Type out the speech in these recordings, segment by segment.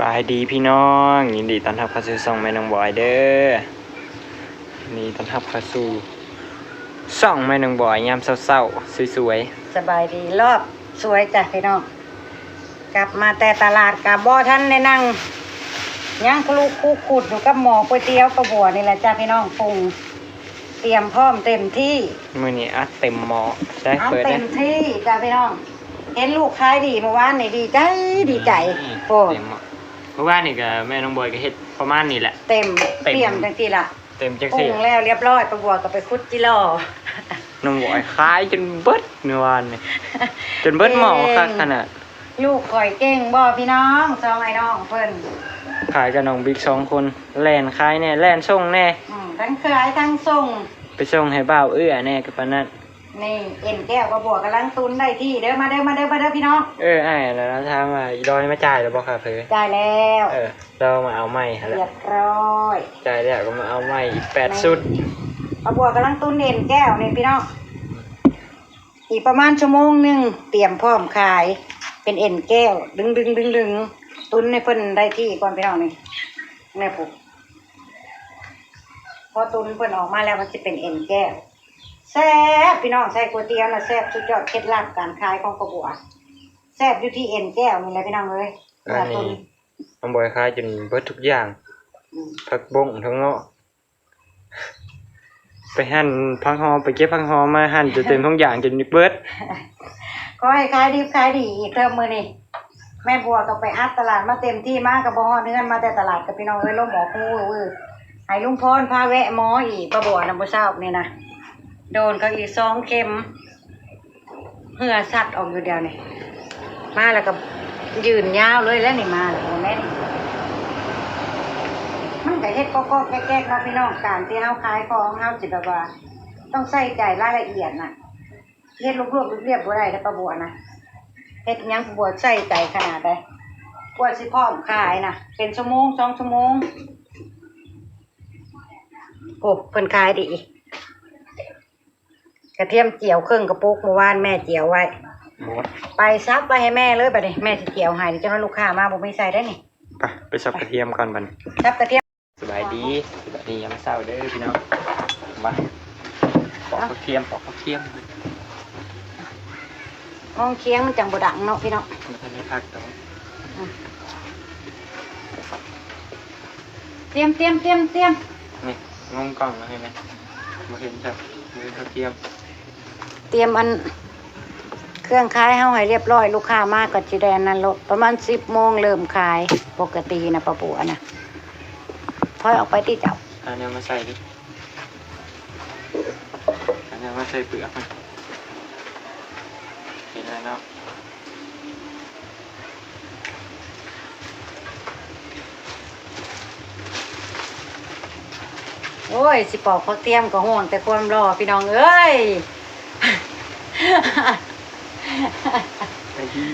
บายดีพี่น้องยินดีต้อนรับเข้าสู่ช่องแม่น้องบอยเด้อนี่ต้อนรับเข้าสู่ช่องแม่น้องบอยยามเศร้าๆสวย สบายดีรอบสวยจ้ะพี่น้องกลับมาแต่ตลาดกับบ่ท่านได้นั่งยังคลุกคุกขุดอยู่กับหมอก๋วยเตี๋ยวกระบัวนี่แหละจ้ะพี่น้องปรุงเตรียมพร้อมเต็มที่ ๆมื้อนี้อัดเต็มหม้อได้ เอา เปิด เต็ ได้ มที่จ้ะพี่น้องเห็นลูกขายดีเมื่อวานนี่ดีใจโอ้ เต็มหม้อเพราะว่านี่ก็แม่น้องบอยก็เฮ็ดประมาณนี้แหละ เต็มเตรียมจังซี่ล่ะ เต็มจัง ปรุ ซี่ งแล้วเรียบร้อยกระบัวก็ไปคุดจิโร่ น้องบอยขายจนเบิดเมื่อวานนี่จนเบิดหม้อคักขนาด ลูกข่อยเก่งบ่พี่น้องสองไอ้น้องเพิ่น ขายกับน้องบิ๊ก2คนแล่นขายแน่แล่นส่งแน่ ทั้งขายทั้งส่ง ไปส่งให้บ่าวเอื้อแน่กับปานนั้น นี่เอ็นแก้วกระบอกกำลังตุนได้ที่เด้อมาเด้อพี่น้อง อ้ายแล้วถามว่าอีดอยมาจ่ายแล้วบ่ครับเพิ่น จ่ายแล้ว เรามาเอาใหม่หั่นแห เรี ละ ยบร้อย จ่ายแล้วก็มาเอาใหม่อีก8ชุด กระบอกกำลังตุนเอ็นแก้วนี่พี่น้องอีกประมาณชั่วโมงหนึ่งเตรียมพร้อมขายเป็นเอ็นแก้วดึงตุนในเพิ่นได้ที่ก่อนพี่น้องนี่แม่ปุ๊บพอตุนเพิ่นออกมาแล้วมันจะเป็นเอ็นแก้วแซ่บพี่น้องใส่ก๋วยเตี๋ยวน่ะแซ่บสุดยอดเคล็ดลับการขายของกระบอกแซ่บอยู่ที่เอ็นแก้วนี่แหละพี่น้องเลยตุน น้องบอยขายจนเบิดทุกอย่างผักบงทั้งเงาะไปหั่นพักหอมไปเก็บพักหอมมาหั่นจนเต็มทุกอย่างจนเบิด ก็ให้ขายดีอีกเทอมมือนี่แม่บัวก็ไปอัดตลาดมาเต็มที่มากกับบ่ฮอดเฮือนมาแต่ตลาดกับพี่น้องเอ้ยลงหมอคู่ให้ลุงพรพาแวะหมออีกป้าบัวน่ะบ่ทราบนี่นะโดนเขาอีก2 เข็มเหือสัตว์ออกอยู่เดียวนี่มาแล้วก็ยืนยาวเลยแล้วนี่มาแล้วแม่นี่มันก็เฮ็ดก็แก๊กๆเนาะพี่น้องการที่เฮาขายของเฮาสิแบบว่าต้องใส่ใจรายละเอียดน่ะเฮ็ดรวบๆเรียบๆบ่ได้เด้อป้าบัวนะเฮ็ดหยังบัวใส่ใจขนาดใดกว่าสิพร้อมขายน่ะเป็นชั่วโมง2 ชั่วโมงโอ้เพิ่นขายดีกระเทียมเจียวครึ่งกระปุกเมื่อวานแม่เจียวไว้ไปซับไปให้แม่เลยบัดนี้แม่สิเจียวให้จังว่าลูกค้ามาบ่มีใส่ได้นี่ไปซับกระเทียมก่อนบัดนี้ ซับกระเทียม สบายดียามเช้าเด้อพี่น้องมาปอกกระเทียมห้องเคียงมันจังบ่ดังเนาะพี่น้อง มันจะไม่พักต่อ เตรียมนี่งงกล่องแล้วเห็นไหมมาเห็นครับมือกระเทียม เตรียมอันเครื่องขายเฮาให้เรียบร้อยลูกค้ามาก็สิได้อันนั้นโลดประมาณ10 โมงเริ่มขายปกตินะป้าปู่นะถอยออกไปที่เจ้า อันนี้มาใส่ดิอันนี้มาใส่เปลือกมันเห็นแล้วเนาะ โอ้ยสิปอกเขาเตรียมก็ห่วงแต่ความรอพี่น้องเอ้ย ไอ้ที่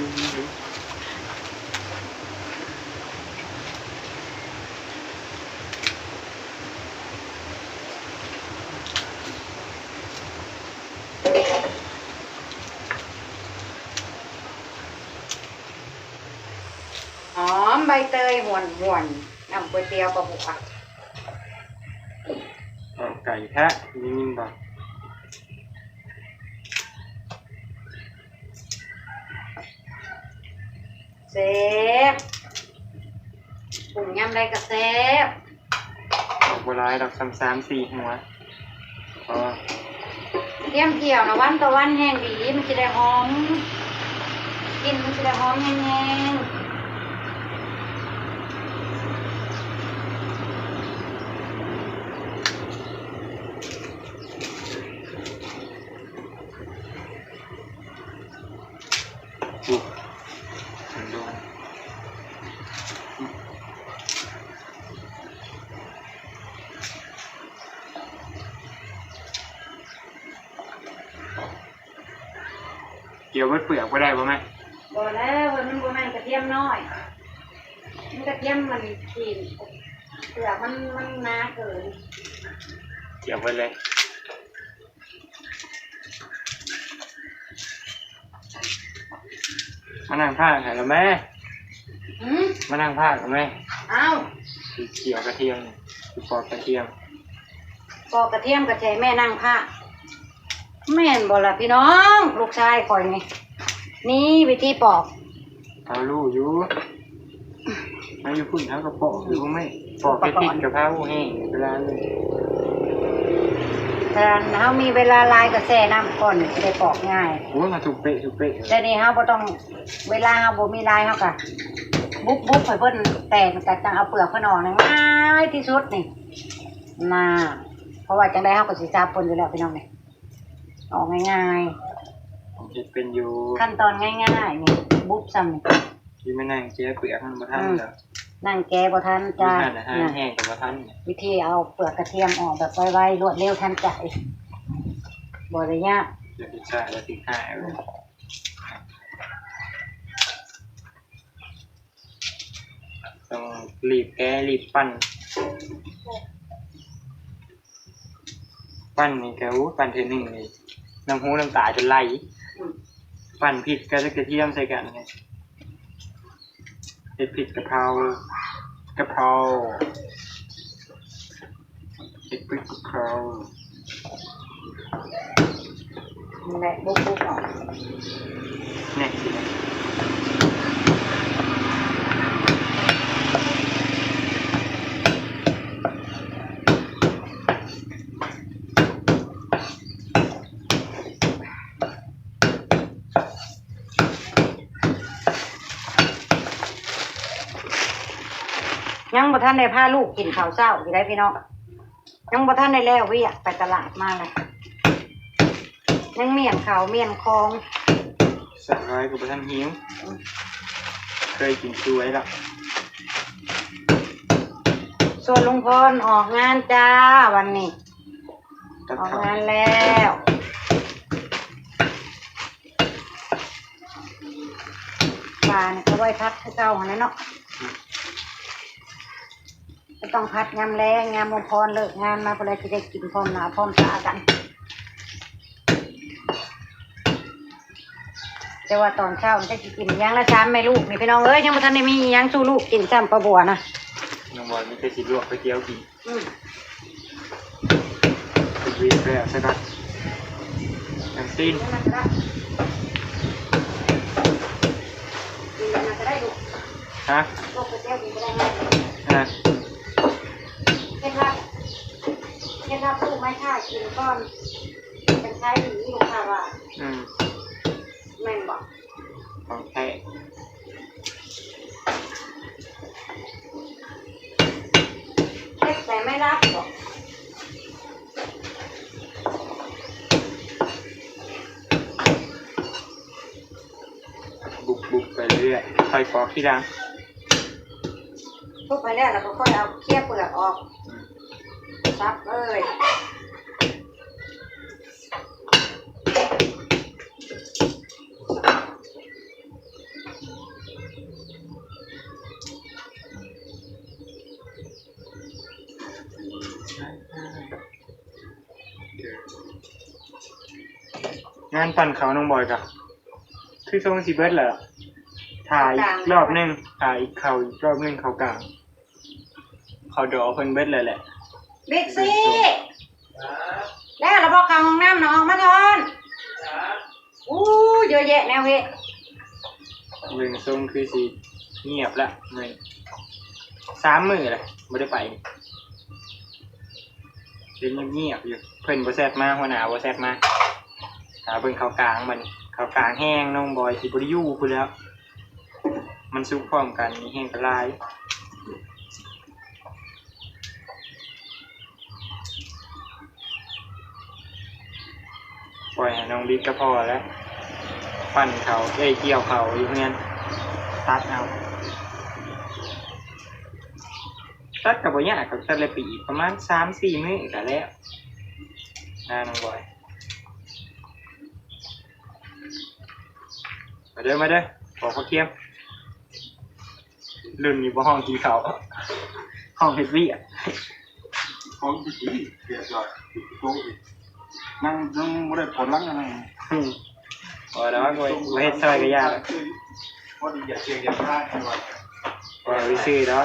หอมใบเตยหวนน้ำก๋วยเตี๋ยวปลาบุกไก่แท้นิ่มๆบ่เซฟปรุงยำได้กับเซฟ โบราณดอก3-4หัวอ๋อ เตรียมเกี่ยวนะวันต่อวันแห้งดีมันจะได้หอมกินมันจะได้หอมแห้งเกี่ยวเปลือกก็ได้ป่ะแม่ บ่แล้วมันบ่แม่นกระเทียมน้อยมันกระเทียมมันขีดเปลือกมันหนาเกิน เกี่ยวไปเลย มานั่งข้างไหนแล้วแม่ มานั่งภาคกันไหม เอ้า สีเขียวกระเทียมสีปอกกระเทียม ปอกกระเทียมกระเทียมแม่นั่งผ้าแม่นบ่ล่ะพี่น้องลูกชายคอยนี่วิธีปอก เขาลู่อยู่มาอยู่พุ่นเท้ากระปอกอยู่ไม่ปอกกระติกกับผ้าหูแห้งเวลาเลย แต่เฮามีเวลาลายก็แช่น้ำก่อนจะได้ปอกง่าย โอ้ยมาถูกเป๊ะถูกเป๊ะ แต่นี่เฮาบ่ต้องเวลาเฮาบ่มีลายเฮาก็บุ๊บให้เพิ่นแต่งก็จังเอาเปลือกเพิ่นออกง่ายที่สุดนี่น่าเพราะว่าจังได๋เฮาก็สิจับเพิ่นอยู่แล้วพี่น้องนี่ออกง่าย ผมคิดเป็นอยู่ ๆขั้นตอนง่ายๆนี่บุ๊บซ้ำนี่ ที่ไม่นั่งเจ๊เปลือกมันมาทันเหรอ นั่งแกบ่ทันจ้า ท่านนะฮะแห้งกับมาทัน วิธีเอาเปลือกกระเทียมออกแบบไวๆรวดเร็วทันใจบ่ได้ยาก เดี๋ยวพิซซ่าจะทิ้งหายเลยต้องรีบแก้รีบปั้นนี่แกปั้นเทนึงเลยน้ำหูน้ำตาจนไหลปั้นผิดก็จะกระเทียมใส่กันไงเห็ดผิดกะเพรากะเพราเห็ดพริกกะเพรา นั่นแหละบุ๊บๆออก เนี่ยสิยังบ่ทันได้พาลูกกินข้าวเช้าอยู่ได้พี่น้องยังบ่ทันได้แล้วเวิไปตลาดมาเลยยังเมี่ยงข้าวเมี่ยงคอง สักร้อยกับท่านหิวเคยกินช่วยแล้ว ส่วนลุงพรออกงานจ้าวันนี้ ตัด ออก ข้าว งานแล้วปลาเนี่ยก็ไว้พัดให้เจ้าหันเนาะก็ต้องพัดยำแรงยำลุงพรเลิกงานมาเพื่อจะได้กินพร้อมหน้าพร้อมตากันแต่ว่าตอนเช้ามันจะกินยังละซ้ำไม่ลูกนี่พี่น้องเอ้ยยังไม่ทันได้มียังสู้ลูกกินซ้ำปลาบัวนะ น้องบอลมีแต่สิลวกไปเกี๊ยวกิน ม ไปวีนไปอ่ะใช่ปะน้ำซีน มันก็ได้กินมันก็ได้ลูก ฮะ ลูกไปเที่ยวกินก็ได้ง่าย ฮะ เคล็ดลับลูกไม่ค่ากินก้อนเป็นใช้ดีลูกค่ะว่า อืม แม่นบอก ของแท้ เล็กแต่ไม่รักบอก บุกไปเรื่อยค่อยปอกที่ดัง ทุกไปแล้วเราก็ค่อยเอาเคี่ยวเปลือกออกซับเลยงานปั่นเขาน้องบอยกับคือทรงสีเบิร์ดเหรอถ่ายอีกรอบนึงถ่ายอีกเขาอีกรอบนึงเขากลางเขาดอเพิ่นเบิร์ดเลยแหละ บิ๊กซี่แล้วเราบอกกลางห้องน้ำน้องมาทอนอู้เยอะแยะแนวเฮ้ เวงทรงคือสีเงียบละเลย3 มื้อเลยไม่ได้ไปเป็นเงียบๆอยู่เพิ่นบ่แซ่บมาหัวหน้าบ่แซ่บมาหาเบิ่งเขากลางมันเขากลางแห้งน้องบอยสิบ่ได้อยู่พุ่นแล้วมันซุกพร้อมกันมีแห้งกระลายปล่อยให้น้องบิ๊กก็พอแล้วปั่นเขาเกี่ยวเขาอยู่เงี้ยตัดเอาตัดกับบ่ยากกับตัดเลยปีประมาณ3-4 มื้อก็แล้วน้องบอยมาเด้อขอข้าวเคี่ยมรุ่นนี้บ่ห้องกินข้าวห้องเฮ็ดเวียก ของดีเสียใจโต๊ะนั่งไม่ได้ผลลังอะไร พอแล้วก็เฮ็ดซอยก็ยากแล้ว ว่าดีอย่าเชียงอย่าพลาดอะไร ว่าไปซื้อแล้ว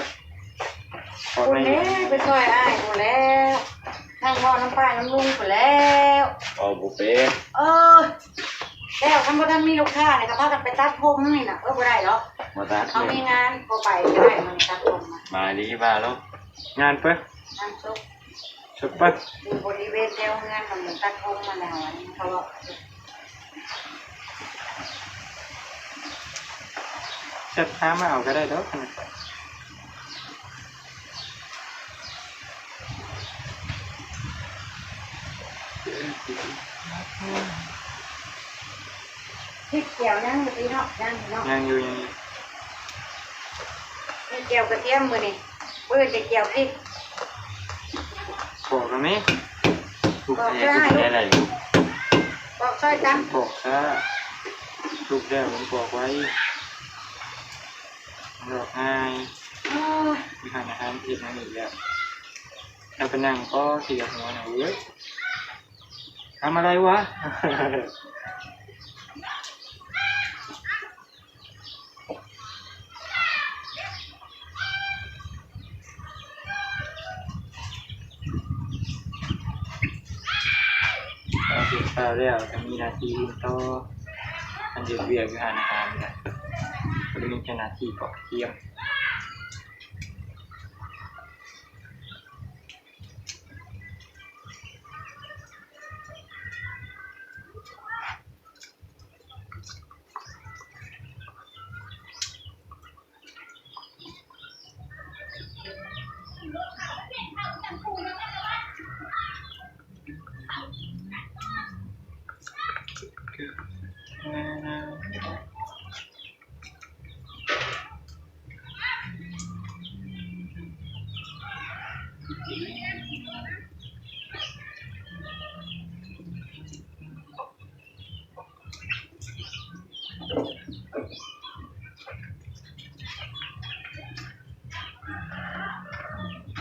ขอ คุณ ไม่ เล่ไปซอยอ้ายหมดแล้วนั่งพ่อน้ำป้าน้ำลุงหมดแล้ว เอาบุเป้ เออแล้วทำบ่ทันมีลูกค้าเนี่ยก็พากันไปตัดผมนี่น่ะบ่ได้หรอก มาตัด เขามีงานก็ไปได้มันตัดผมมา มาดีมาแล้ว งานเปิ้ล งานซุป ชุบเปิ้ล อยู่บริเวณแถวงานมันเหมือนตัดผมมาแล้วอันนี้เขาบอก จะท้ามาเอาก็ได้แล้ว พริกเจียวยังเมื่อกี้เนาะยังเนาะ ยังอยู่ยังอยู่ พริกเจียวกระเทียมมื้อนี้เพิ่นจะเจียวพริก บอกกันไหม ทุกแย่ทุกแย่อะไรอยู่ บอกซอยกัน บอกซะลูกเดียวผมบอกไว้บอกง่าย โอ้ย มีทานอาหารผิดนั่นอีกแล้วเราไปนั่งก็เสียหัวหน่อยเว้ยทำอะไรวะ เราเสียข้าวแล้วจะมีนาทีต่อมันเดือดเบียร์วิหารอาหารกันก็จะมีแค่นาทีปอกเทียม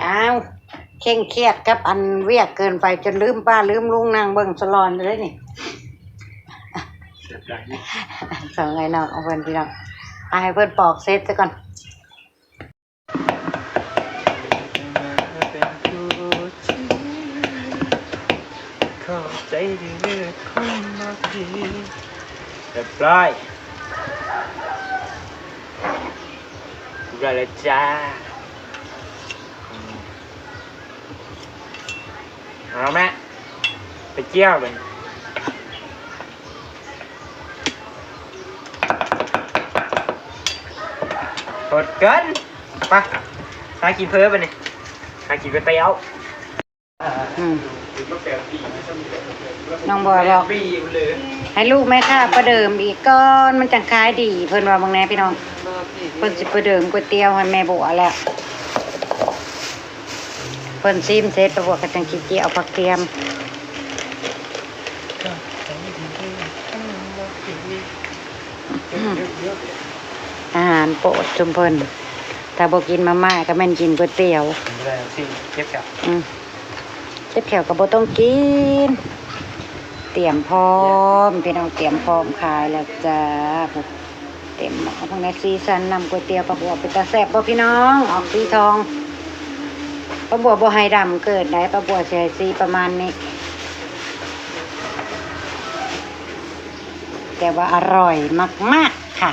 อ้าวเคร่งเครียดกับอันเวียกเกินไปจนลืมป้าลืมลุงนั่งเบิ่งสลอนเลยนี่ เสียบได้นี่ สองไงเนาะเอาเพิ่นพี่น้องเอาให้เพิ่นปอกเสร็จซะก่อน เป็นผู้ที่เข้าใจดีเลือกคนมากดีเรียบร้อยถูกแล้วจ้าเอาแม่ไปเที่ยวกันกดเกินไปหากินเพิ่มไปนี่หากินก๋วยเตี๋ยว อืมน้องบอยบอก ปีเลย ให้ลูกแม่ค้าประเดิมอีกก้อนมันจังขายดีเพิ่นว่าบางแน่พี่น้องเพิ่นสิประเดิมก๋วยเตี๋ยวให้แม่บัวแล้วเพิ่นซิมเสร็จประบัวก็จังสิเจียวผักเทียมอาหารโปรดชุมเพิ่นถ้าบ่กินมาม่าก็แม่นกินก๋วยเตี๋ยว ได้สิเก็บกับ เจ็บแขวก็บ่ต้องกินเตรียมพร้อมพี่น้องเตรียมพร้อมขายแล้วจ้าเต็มหม้อพวกนี้ซีซันนำก๋วยเตี๋ยวปลาบัวเป็นตาแซ่บบ่พี่น้องออกสีทองปลาบัวบ่ให้ดำเกิดได้ปลาบัวสิให้สีประมาณนี้แต่ว่าอร่อยมากๆค่ะ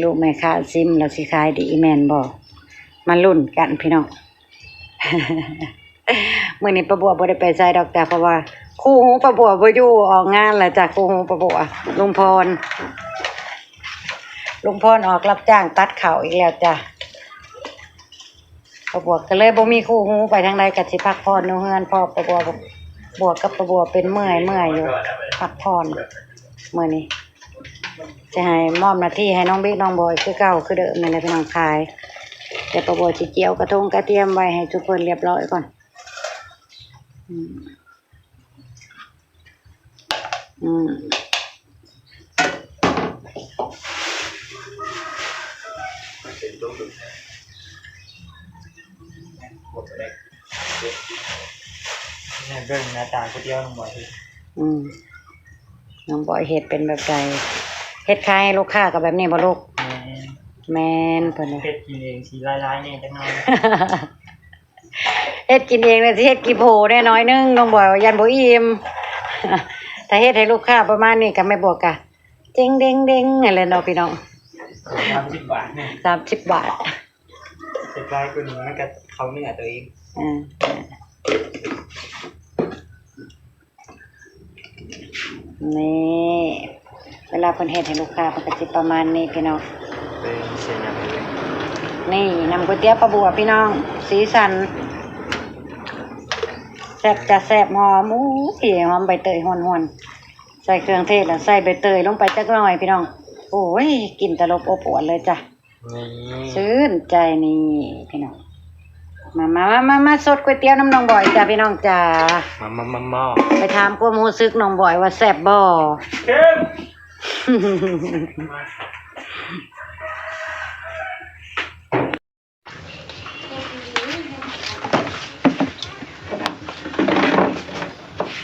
ลูกแม่ค้าซิมแล้วสิขายดีแม่นบ่มาลุ้นกันพี่น้อง มื้อนี้ป้าบัวบ่ได้ไปไสดอกจ้ะเพราะว่าคู่หูป้าบัวบ่อยู่ออกงานแล้วจ้ะคู่หูป้าบัวลุงพรออกรับจ้างตัดข้าวอีกแล้วจ้ะป้าบัวก็เลยบ่มีคู่หูไปทางใดก็สิพักผ่อนอยู่เฮือนพ่อป้าบัวบวกกับป้าบัวเป็นเมื่อยอยู่พักผ่อนมื้อนี้จะให้มอบหน้าที่ให้น้องบิ๊กน้องบอยคือเก่าคือเดิมนี่แหละพี่น้องขายแต่ป้าบัวสิเจียวกระทงกระเทียมไว้ให้ทุกคนเรียบร้อยก่อน บดได้นี่เบิ่งหน้าตาก๋วยเตี๋ยวน้องบอย น้องบอยเฮ็ดเป็นแบบใดเฮ็ดขายให้ลูกค้าก็แบบนี้บ่ลูกแม่นเพิ่นน่ะ เฮ็ดกินเองสิหลายๆแน่จังหน่อย เฮ็ดกินเองเลยสิเฮ็ดกี่โพได้น้อยนึงน้องบอยว่ายันบ่อิ่ม ถ้าเฮ็ดให้ลูกค้าประมาณนี้ก็ไม่บวกกะเจ๊งเด้งเด้งอะไรเนาะพี่น้อง 30 บาทเนี่ย 30 บาท จะกลายกว่านี้มันก็เขาเนื้อตัวเอง อืมนี่เวลาเพิ่นเฮ็ดให้ลูกค้าเพิ่นก็สิประมาณนี้พี่น้อง เป็นเสียน้ำเลย นี่น้ำก๋วยเตี๋ยวปลาบัวพี่น้อง สีสันแซ่บจะแซ่บหอมอู้ยหอมใบเตยหอนๆใส่เครื่องเทศแล้วใส่ใบเตยลงไปจักหน่อยพี่น้องโอ้ยกลิ่นตลบอบอวลเลยจ้ะ นี่ ชื่นใจนี่พี่น้องมาสดก๋วยเตี๋ยวน้ำน้องบ่อยจ้ะพี่น้องจ้า มา ไปถามความรู้สึกน้องบ่อยว่าแซ่บบ่ เข้ม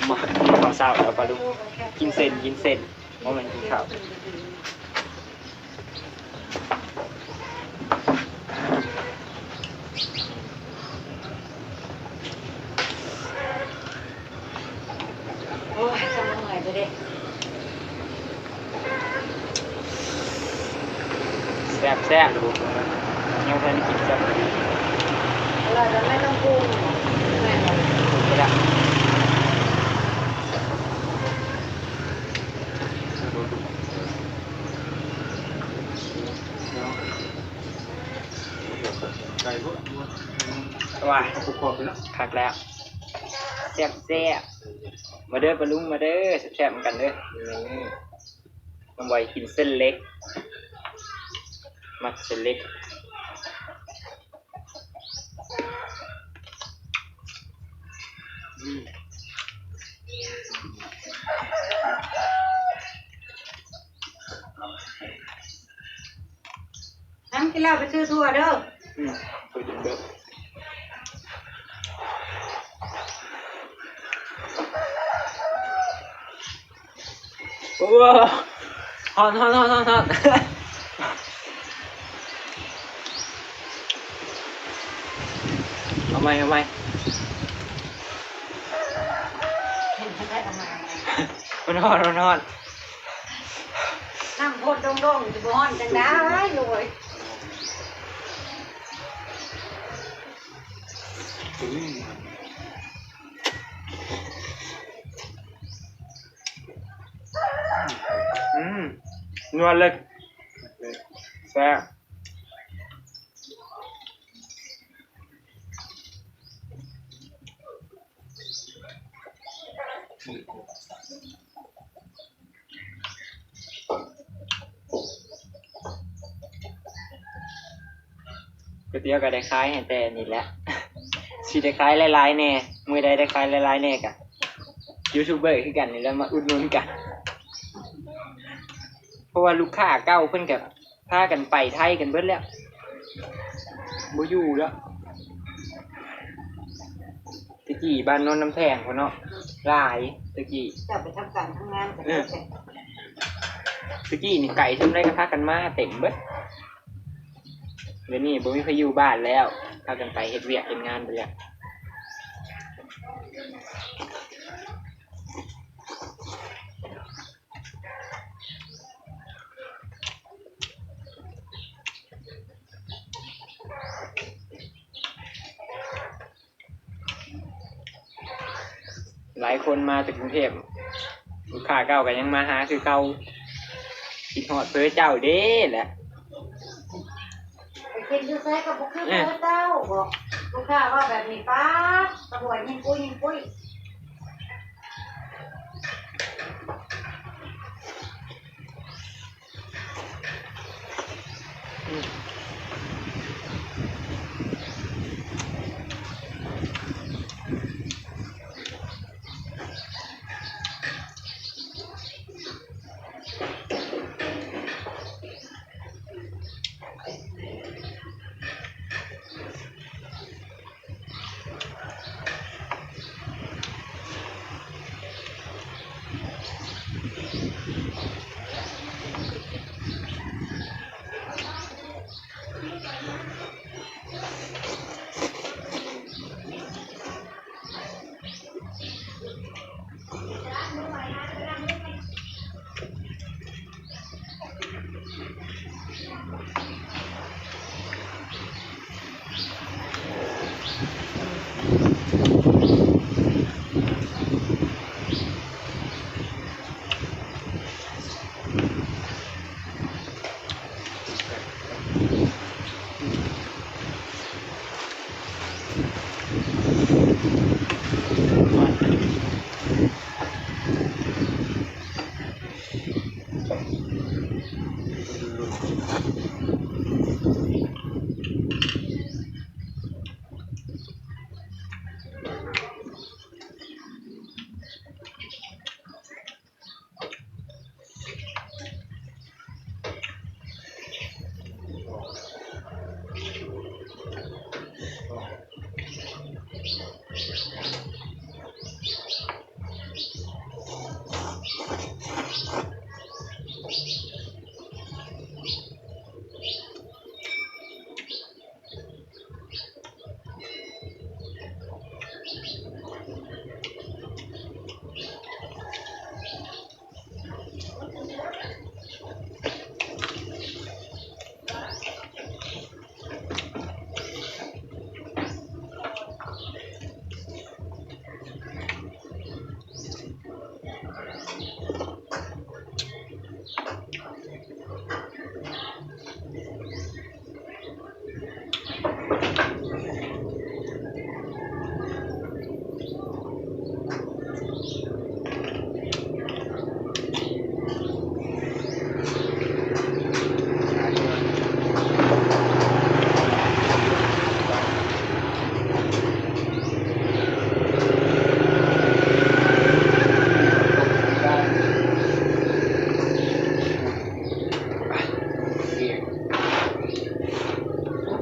มาข้าวเช้าแล้วปลาลูกกินเส้นเพราะมันกินข้าว โอ้ยจะมาเหนื่อยไปเด้ แซ่บดูยังเพิ่นกินแซ่บ อร่อยแล้วไม่ต้องปรุงแม่นบ่ ก็ได้ไก่พวก ว้า ประกอบไปแล้ว คักแล้วแซ่บมาเด้อปลาลุงมาเด้อแซ่บๆเหมือนกันเด้อนี่น้องบอยกินเส้นเล็กมักเส้นเล็ก น้ำกินแล้วไปซื้อทั่วเด้อ ไปดูเด้อโอ้ฮอนเอาไหม เห็นได้ทำไม มันฮอน น้ำโพดดงๆจะบ่ฮ้อนจังได้เลย นัวเลยแซ่บก๋วยเตี๋ยวก็ได้คล้ายแต่นี่แหละ สิได้คล้ายหลายๆแน่มื้อใดได้คล้ายหลายๆแน่กะยูทูบเบอร์คือกันนี่แหล้วมาอุดหนุนกัน เพราะว่าลูกค้าเก่าเพิ่นกับพากันไปไทยกันเบิดแล้วบ่อยู่แล้วตะกี้บ้านโนนน้ำแพงพุ่นเนาะหลายตะกี้ จะไปทำการทำงานกัน ตะกี้นี่ไก่ทำได้ก็พากันมาเต็มเบิดเดี๋ยวนี้บ่มีใครอยู่บ้านแล้วพากันไปเฮ็ดเวียกเฮ็ดงานไปแล้วหลายคนมาจากกรุงเทพลูกค้าเก่าก็ยังมาหาคือเก่าคิดฮอดเพิ่นเจ้าเด้แหละ ไปกินดูแซ่กับบุคคลเจ้าบอกลูกค้าว่าแบบนี้ป้าตำรวจยิงปุ้ย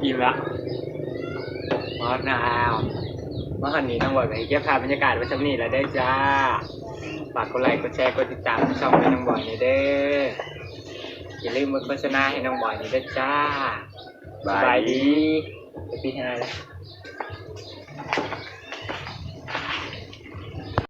อิ่มละมอสนาวเมื่อคืนนี้ต้องบอกไปเก็บภาพบรรยากาศไว้สักนิดแล้วได้จ้าฝากกดไลค์กดแชร์กดติดตามช่องให้น้องบอยนี่เด้ออย่าลืมกดโฆษณาให้น้องบอยนี่เด้อจ้าบายดีไปปีให้ได้แล้ว